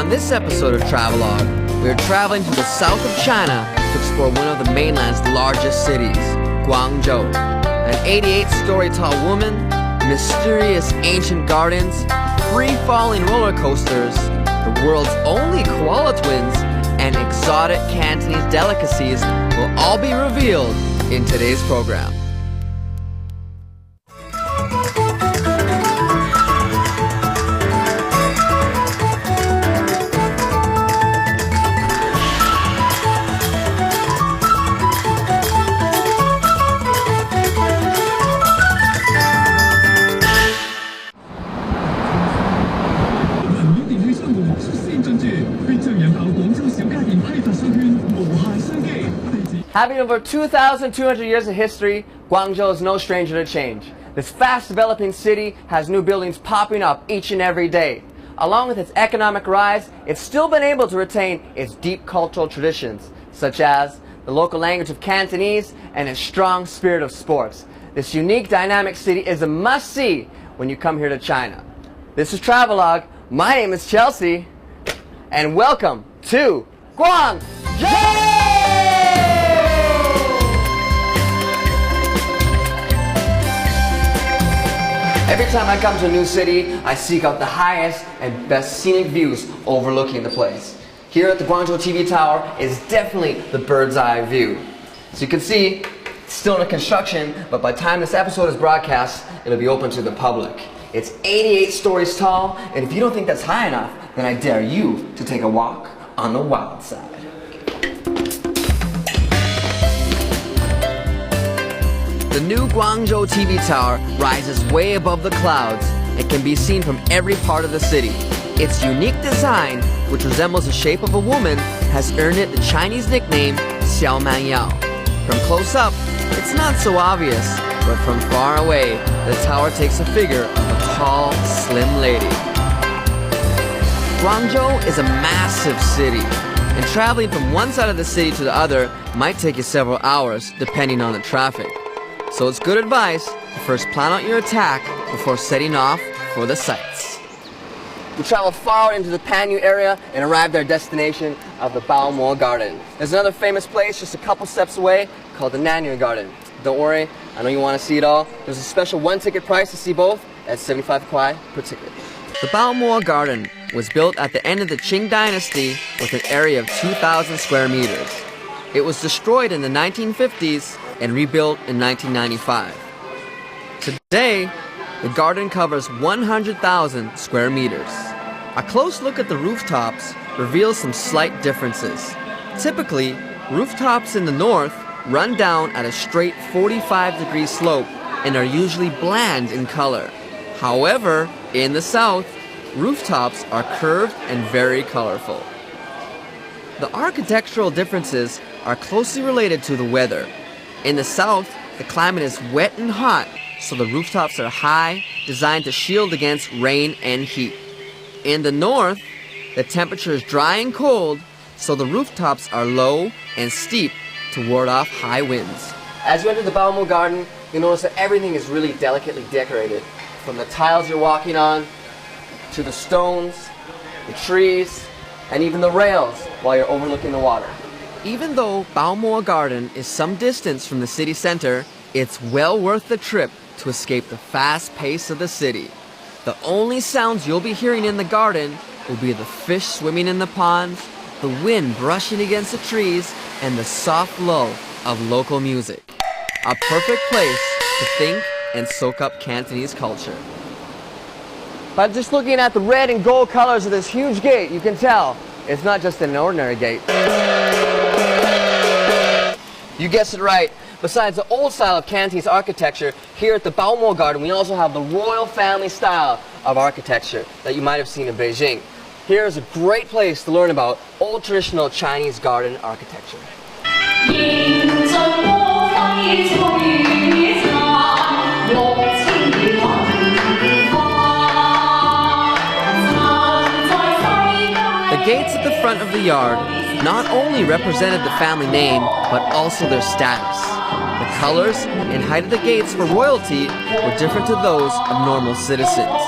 On this episode of Travelogue, we are traveling to the south of China to explore one of the mainland's largest cities, Guangzhou. An 88-story tall woman, mysterious ancient gardens, free-falling roller coasters, the world's only koala twins, and exotic Cantonese delicacies will all be revealed in today's program. Having over 2,200 years of history, Guangzhou is no stranger to change. This fast-developing city has new buildings popping up each and every day. Along with its economic rise, it's still been able to retain its deep cultural traditions, such as the local language of Cantonese and its strong spirit of sports. This unique, dynamic city is a must-see when you come here to China. This is Travelogue. My name is Chelsea, and welcome to Guangzhou! Every time I come to a new city, I seek out the highest and best scenic views overlooking the place. Here at the Guangzhou TV Tower is definitely the bird's eye view. So you can see, it's still under construction, but by the time this episode is broadcast, it'll be open to the public. It's 88 stories tall, and if you don't think that's high enough, then I dare you to take a walk on the wild side. The new Guangzhou TV Tower rises way above the clouds and can be seen from every part of the city. Its unique design, which resembles the shape of a woman, has earned it the Chinese nickname Xiao Man Yao. From close up, it's not so obvious, but from far away, the tower takes a figure of a tall, slim lady. Guangzhou is a massive city, and traveling from one side of the city to the other might take you several hours, depending on the traffic. So it's good advice to first plan out your attack before setting off for the sights. We traveled far into the Panyu area and arrived at our destination of the Baomo Garden. There's another famous place just a couple steps away called the Nanyue Garden. Don't worry, I know you want to see it all. There's a special one-ticket price to see both at 75 kuai per ticket. The Baomo Garden was built at the end of the Qing Dynasty with an area of 2,000 square meters. It was destroyed in the 1950s and rebuilt in 1995. Today, the garden covers 100,000 square meters. A close look at the rooftops reveals some slight differences. Typically, rooftops in the north run down at a straight 45-degree slope and are usually bland in color. However, in the south, rooftops are curved and very colorful. The architectural differences are closely related to the weather. In the south, the climate is wet and hot, so the rooftops are high, designed to shield against rain and heat. In the north, the temperature is dry and cold, so the rooftops are low and steep to ward off high winds. As you enter the Baomo Garden, you'll notice that everything is really delicately decorated. From the tiles you're walking on, to the stones, the trees, and even the rails while you're overlooking the water. Even though Baomo Garden is some distance from the city center, it's well worth the trip to escape the fast pace of the city. The only sounds you'll be hearing in the garden will be the fish swimming in the ponds, the wind brushing against the trees, and the soft lull of local music. A perfect place to think and soak up Cantonese culture. By just looking at the red and gold colors of this huge gate, you can tell it's not just an ordinary gate. You guessed it right. Besides the old style of Cantonese architecture, here at the Baomo Garden, we also have the royal family style of architecture that you might have seen in Beijing. Here is a great place to learn about old traditional Chinese garden architecture. The gates at the front of the yard not only represented the family name, but also their status. The colors and height of the gates for royalty were different to those of normal citizens.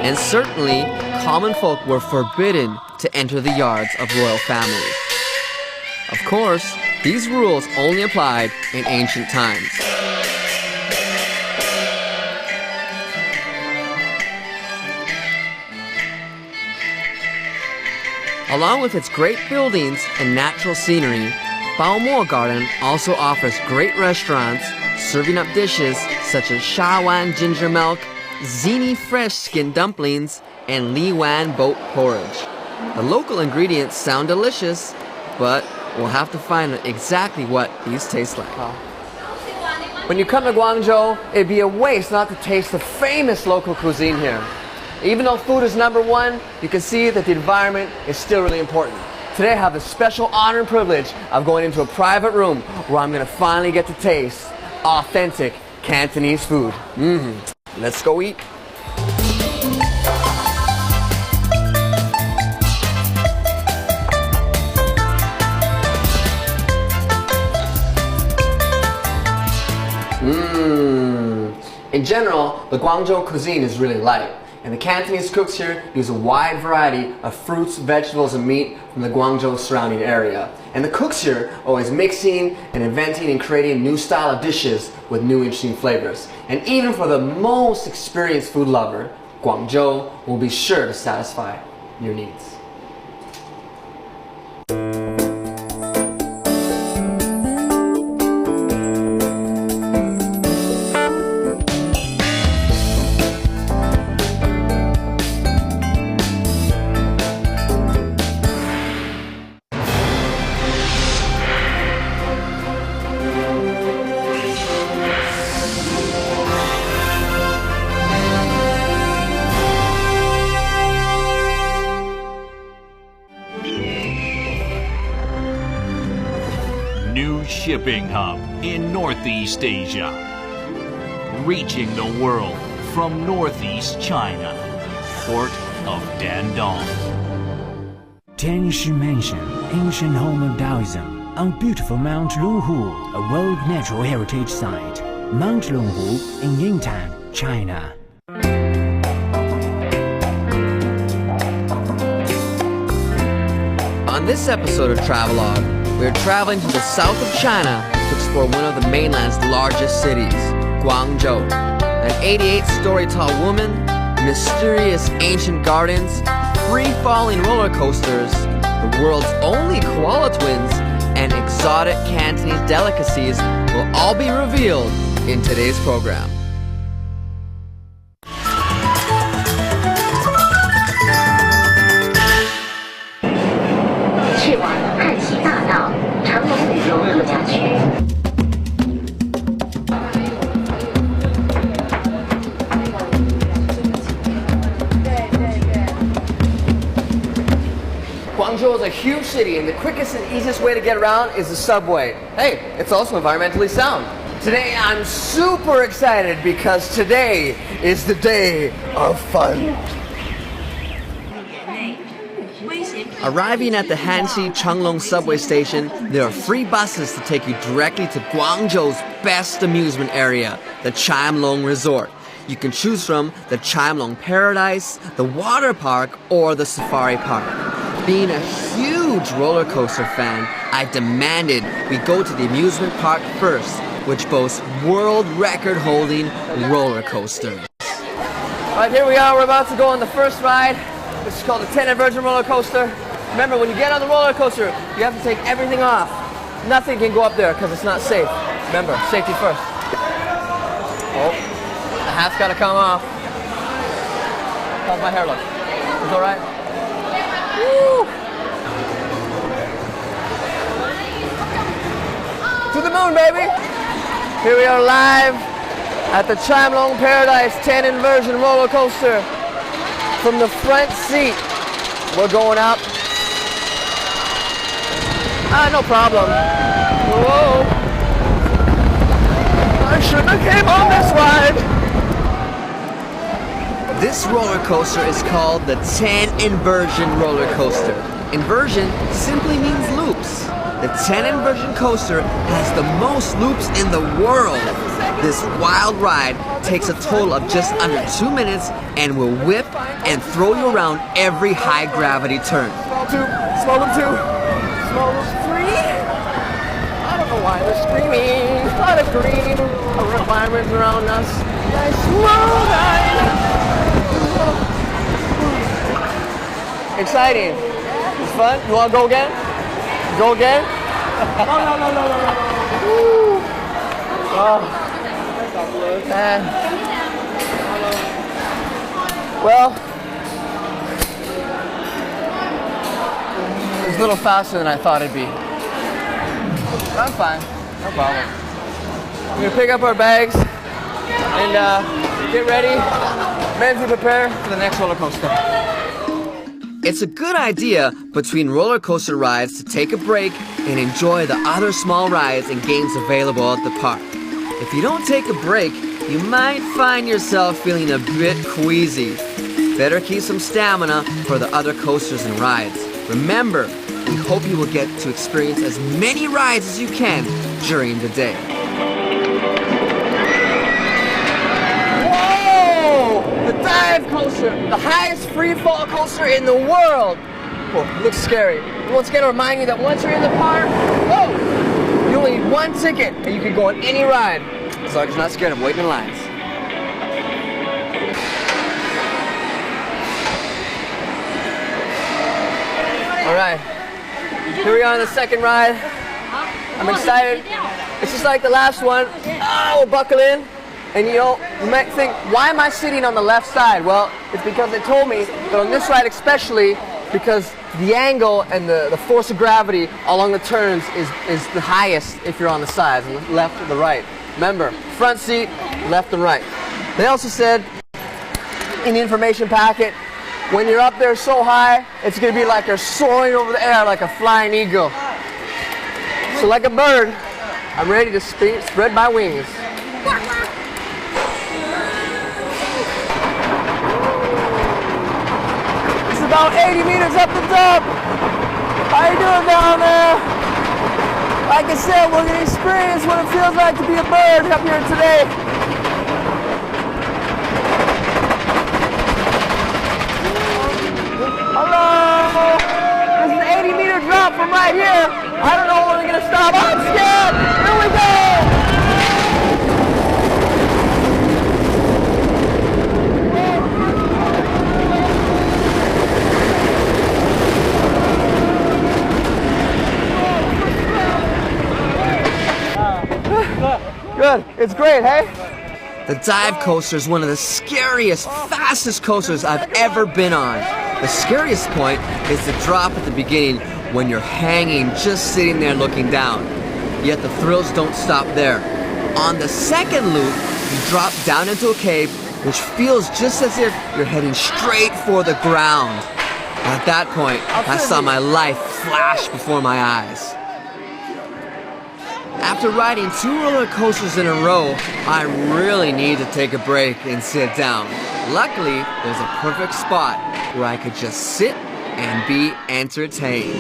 And certainly, common folk were forbidden to enter the yards of royal families. Of course, these rules only applied in ancient times. Along with its great buildings and natural scenery, Baomo Garden also offers great restaurants serving up dishes such as Shawan ginger milk, Zini fresh skin dumplings, and Liwan boat porridge. The local ingredients sound delicious, but we'll have to find out exactly what these taste like. When you come to Guangzhou, it'd be a waste not to taste the famous local cuisine here. Even though food is number one, you can see that the environment is still really important. Today I have the special honor and privilege of going into a private room where I'm going to finally get to taste authentic Cantonese food. Let's go eat. In general, the Guangzhou cuisine is really light, and the Cantonese cooks here use a wide variety of fruits, vegetables, and meat from the Guangzhou surrounding area. And the cooks here are always mixing and inventing and creating new style of dishes with new interesting flavors. And even for the most experienced food lover, Guangzhou will be sure to satisfy your needs. New shipping hub in Northeast Asia, reaching the world from Northeast China, port of Dandong. Tianshi Mansion, ancient home of Taoism, on beautiful Mount Lunghu, a World Natural Heritage Site. Mount Lunghu in Yingtan, China. On this episode of Travelogue, we're traveling to the south of China to explore one of the mainland's largest cities, Guangzhou. An 88-story tall woman, mysterious ancient gardens, free-falling roller coasters, the world's only koala twins, and exotic Cantonese delicacies will all be revealed in today's program. Guangzhou is a huge city, and the quickest and easiest way to get around is the subway. Hey, it's also environmentally sound. Today I'm super excited because today is the day of fun. Arriving at the Hanxi Changlong subway station, there are free buses to take you directly to Guangzhou's best amusement area, the Chimelong Resort. You can choose from the Chimelong Paradise, the water park, or the safari park. Being a huge roller coaster fan, I demanded we go to the amusement park first, which boasts world record holding roller coasters. Alright, here we are. We're about to go on the first ride. This is called the 10 Inversion roller coaster. Remember, when you get on the roller coaster, you have to take everything off. Nothing can go up there because it's not safe. Remember, safety first. Oh, the hat's got to come off. How's my hair look? It's all right? Woo! To the moon, baby! Here we are live at the Chimelong Paradise 10 Inversion roller coaster. From the front seat, we're going up. No problem. Whoa! I shouldn't have came on this ride. This roller coaster is called the 10 Inversion roller coaster. Inversion simply means loops. the 10 inversion coaster has the most loops in the world. This wild ride takes a total of just under 2 minutes and will whip and throw you around every high gravity turn. Small loop 2, small loop 3. I don't know why they're screaming. A lot of green environments around us. Nice slow ride. Exciting. It's fun. You want to go again? Go again? No. Woo. Oh. Man. Well, it's a little faster than I thought it'd be. I'm fine. No problem. We're going to pick up our bags and get ready, mentally prepare for the next roller coaster. It's a good idea between roller coaster rides to take a break and enjoy the other small rides and games available at the park. If you don't take a break, you might find yourself feeling a bit queasy. Better keep some stamina for the other coasters and rides. Remember, we hope you will get to experience as many rides as you can during the day. The dive coaster, the highest free fall coaster in the world. Oh, it looks scary. Once again, to remind you that once you're in the park, you only need one ticket and you can go on any ride as long as you're not scared of waiting in lines. All right, here we are on the second ride. I'm excited. It's just like the last one. Oh, buckle in. And you know, you might think, why am I sitting on the left side? Well, it's because they told me that on this ride especially, because the angle and the force of gravity along the turns is the highest if you're on the sides, on the left or the right. Remember, front seat, left and right. They also said in the information packet, when you're up there so high, it's going to be like you're soaring over the air like a flying eagle. So like a bird, I'm ready to spread my wings. About 80 meters up the top. How you doing down there? Like I said, we're going to experience what it feels like to be a bird up here today. Hello. This is an 80-meter drop from right here. I don't know when we're going to stop. I'm scared. Here we go. Good. It's great, hey? The dive coaster is one of the scariest, fastest coasters I've ever been on. The scariest point is the drop at the beginning when you're hanging, just sitting there looking down. Yet the thrills don't stop there. On the second loop, you drop down into a cave, which feels just as if you're heading straight for the ground. At that point, I saw my life flash before my eyes. After riding 2 roller coasters in a row, I really need to take a break and sit down. Luckily, there's a perfect spot where I could just sit and be entertained.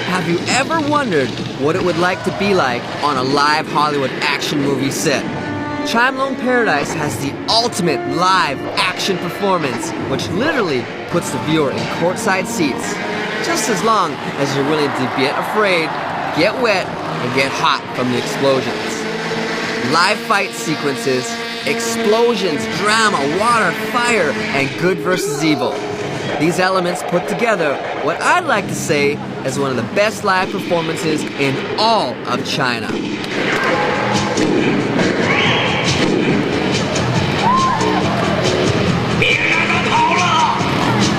Have you ever wondered what it would like to be like on a live Hollywood action movie set? Chimelong Paradise has the ultimate live action performance, which literally puts the viewer in courtside seats, just as long as you're willing to get afraid, get wet, and get hot from the explosions. Live fight sequences, explosions, drama, water, fire, and good versus evil. These elements put together what I'd like to say is one of the best live performances in all of China.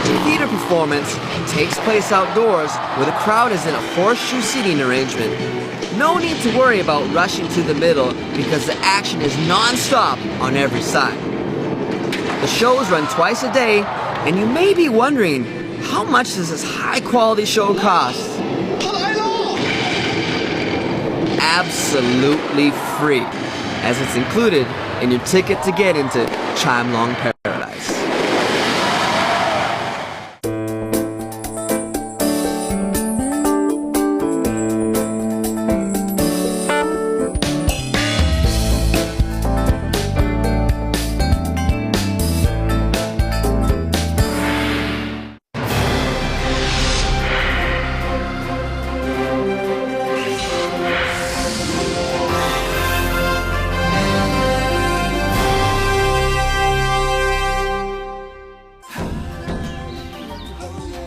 The theater performance takes place outdoors where the crowd is in a horseshoe seating arrangement. No need to worry about rushing to the middle because the action is non-stop on every side. The shows run twice a day, and you may be wondering, how much does this high-quality show cost? absolutely free, as it's included in your ticket to get into Travelogue Paradise.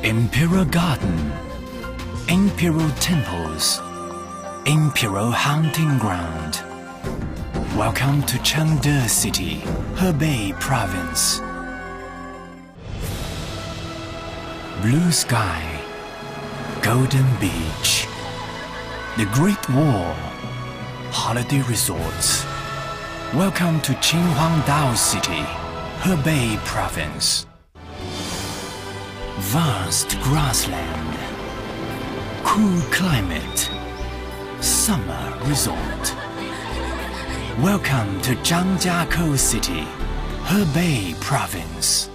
Imperial Garden, Imperial Temples, Imperial Hunting Ground. Welcome to Chengde City, Hebei Province. Blue sky, golden beach, the Great Wall, holiday resorts. Welcome to Qinhuangdao City, Hebei Province. Vast grassland, cool climate, summer resort. Welcome to Zhangjiakou City, Hebei Province.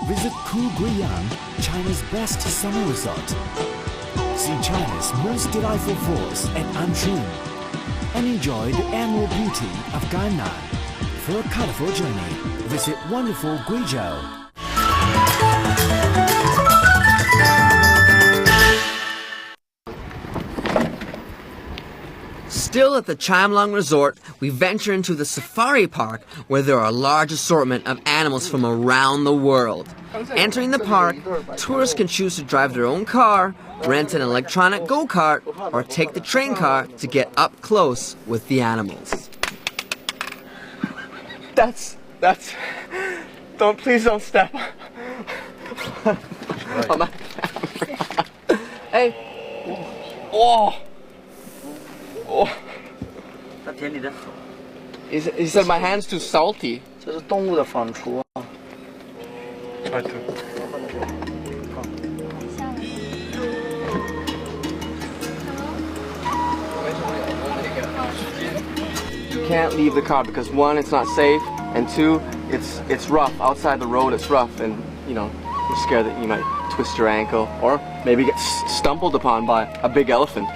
Visit Koh Guiyang, China's best summer resort. See China's most delightful falls at Anshun and enjoy the annual beauty of Gannan. For a colorful journey, visit wonderful Guizhou. Still at the Travelogue Resort, we venture into the safari park where there are a large assortment of animals from around the world. Entering the park, tourists can choose to drive their own car, rent an electronic go-kart, or take the train car to get up close with the animals. Please don't step. On my Hey. Oh. Oh. He said my hand's too salty. 这是动物的反刍啊。You can't leave the car because one, it's not safe, and two, it's rough. Outside the road, it's rough, and you know, you're scared that you might twist your ankle or maybe get stumbled upon by a big elephant.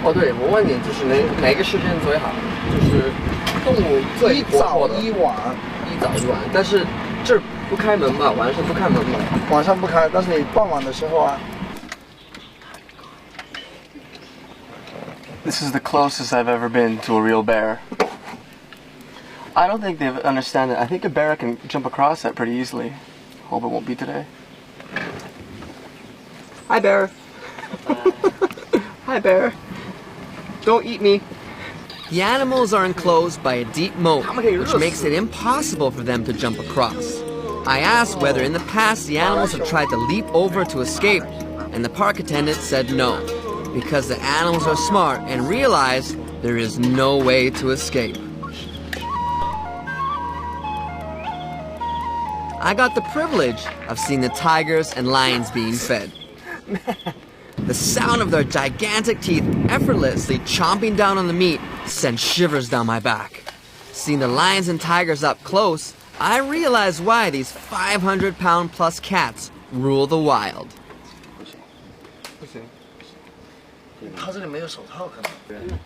哦，对，我问你，就是哪个时间最好？就是动物最活泼的。一早一晚。一早一晚，但是这儿不开门吧？晚上不开门吧？晚上不开，但是你傍晚的时候啊。This is the closest I've ever been to a real bear. I don't think they understand it. I think a bear can jump across that pretty easily. Hope it won't be today. Hi, bear. Hi, bear. Don't eat me. The animals are enclosed by a deep moat, which makes it impossible for them to jump across. I asked whether in the past the animals have tried to leap over to escape, and the park attendant said no, because the animals are smart and realize there is no way to escape. I got the privilege of seeing the tigers and lions being fed. The sound of their gigantic teeth effortlessly chomping down on the meat sent shivers down my back. Seeing the lions and tigers up close, I realized why these 500-pound-plus cats rule the wild. 他这里没有手套，可能。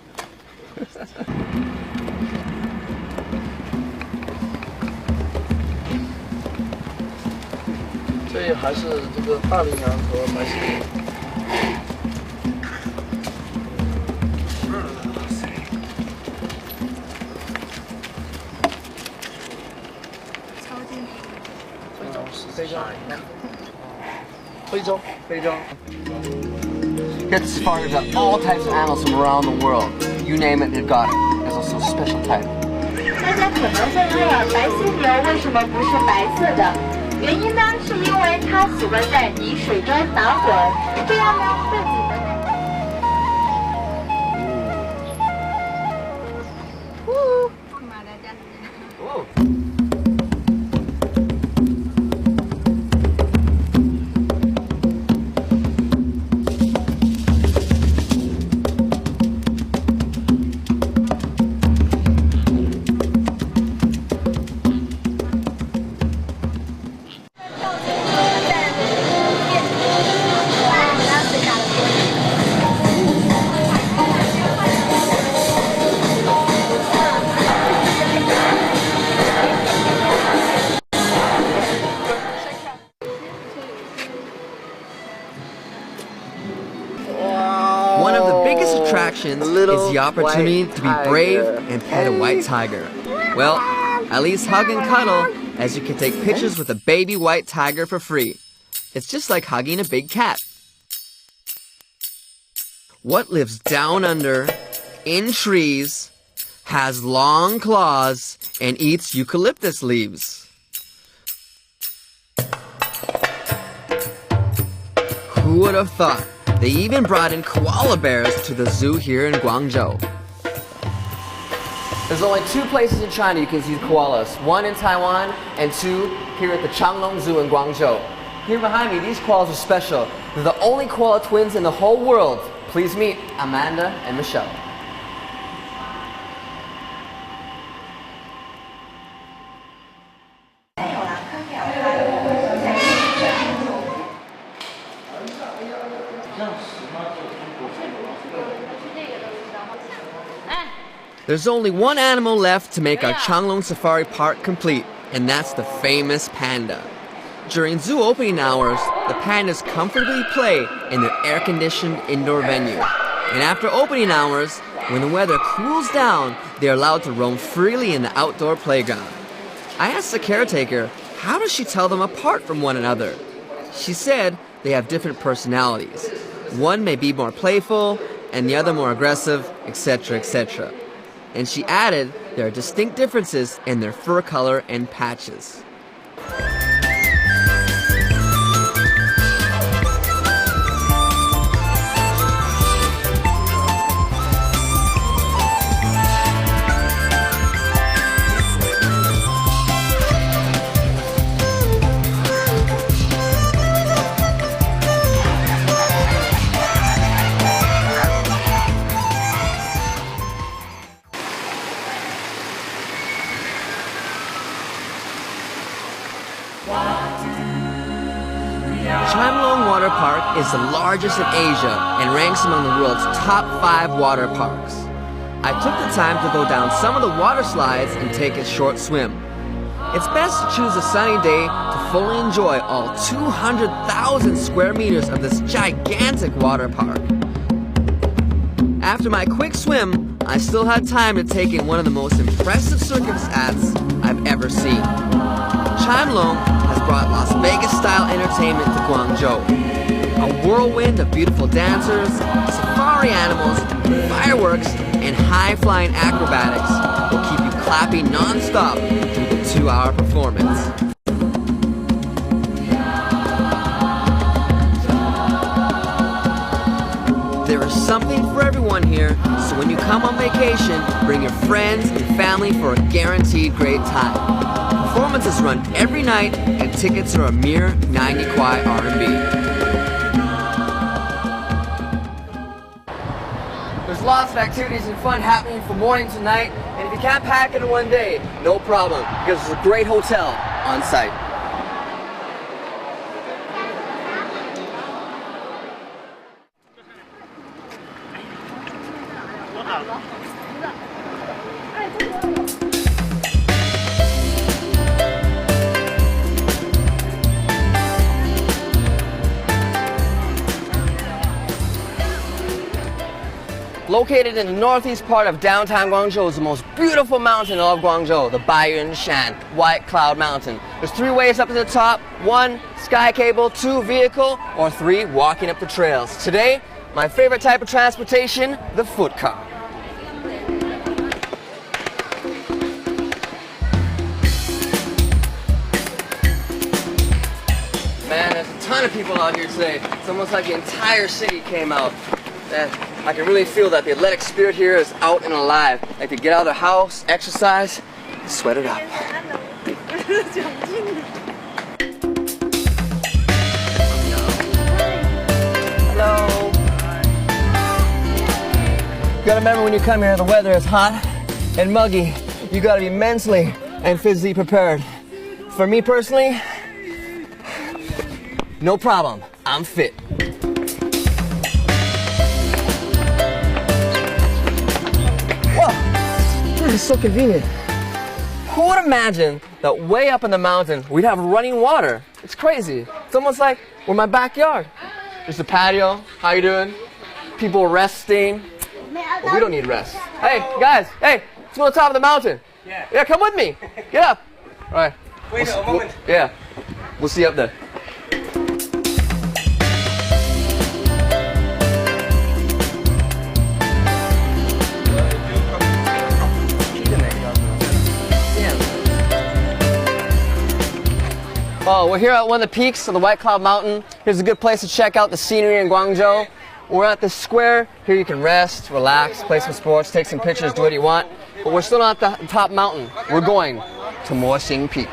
这还是这个大羚羊和白犀牛。Here at the safari, we've got all types of animals from around the world. You name it, they've got it. There's also a special type. 大家可能会问白犀牛为什么不是白色的？原因呢，是因为它喜欢在泥水中打滚，这样呢，自己的。One of the biggest attractions is the opportunity to be brave and pet a white tiger. Well, at least hug and cuddle, as you can take pictures with a baby white tiger for free. It's just like hugging a big cat. What lives down under, in trees, has long claws, and eats eucalyptus leaves? Who would have thought? They even brought in koala bears to the zoo here in Guangzhou. There's only 2 places in China you can see koalas. 1 in Taiwan and 2 here at the Changlong Zoo in Guangzhou. Here behind me, these koalas are special. They're the only koala twins in the whole world. Please meet Amanda and Michelle. There's only one animal left to make our Changlong Safari Park complete, and that's the famous panda. During zoo opening hours, the pandas comfortably play in their air-conditioned indoor venue. And after opening hours, when the weather cools down, they're allowed to roam freely in the outdoor playground. I asked the caretaker, how does she tell them apart from one another? She said they have different personalities. One may be more playful, and the other more aggressive, etc., etc. And she added there are distinct differences in their fur color and patches. Travelogue Water Park is the largest in Asia and ranks among the world's top 5 water parks. I took the time to go down some of the water slides and take a short swim. It's best to choose a sunny day to fully enjoy all 200,000 square meters of this gigantic water park. After my quick swim, I still had time to take in one of the most impressive circus acts I've ever seen. Travelogue has brought Las Vegas-style entertainment to Guangzhou. A whirlwind of beautiful dancers, safari animals, fireworks, and high-flying acrobatics will keep you clapping non-stop through the 2-hour performance. There is something for everyone here, so when you come on vacation, bring your friends and family for a guaranteed great time. Performances run every night, and tickets are a mere 90 Kwai RMB. There's lots of activities and fun happening from morning to night, and if you can't pack it in one day, no problem, because there's a great hotel on site. Located in the northeast part of downtown Guangzhou is the most beautiful mountain in all of Guangzhou, the Baiyun Shan, White Cloud Mountain. There's 3 ways up to the top: 1, sky cable; 2, vehicle; or 3, walking up the trails. Today, my favorite type of transportation, the foot car. Man, there's a ton of people out here today. It's almost like the entire city came out. I can really feel that the athletic spirit here is out and alive. Like, they get out of their house, exercise, and sweat it up. Hello. You gotta remember, when you come here, the weather is hot and muggy. You gotta be mentally and physically prepared. For me personally, no problem. I'm fit. This is so convenient. Who would imagine that way up in the mountain we'd have running water? It's crazy. It's almost like we're in my backyard. There's the patio. How you doing? People resting. Well, we don't need rest. Hey, guys. Hey, let's go to the top of the mountain. Yeah, come with me. Get up. All right. Wait a moment. Yeah. We'll see you up there. Oh, we're here at one of the peaks of the White Cloud Mountain. Here's a good place to check out the scenery in Guangzhou. We're at the square. Here you can rest, relax, play some sports, take some pictures, do what you want. But we're still not at the top mountain. We're going to Moxing Peak.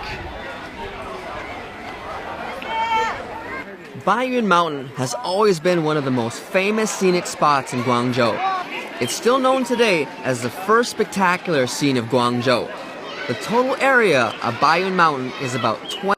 Baiyun Mountain has always been one of the most famous scenic spots in Guangzhou. It's still known today as the first spectacular scene of Guangzhou. The total area of Baiyun Mountain is about 20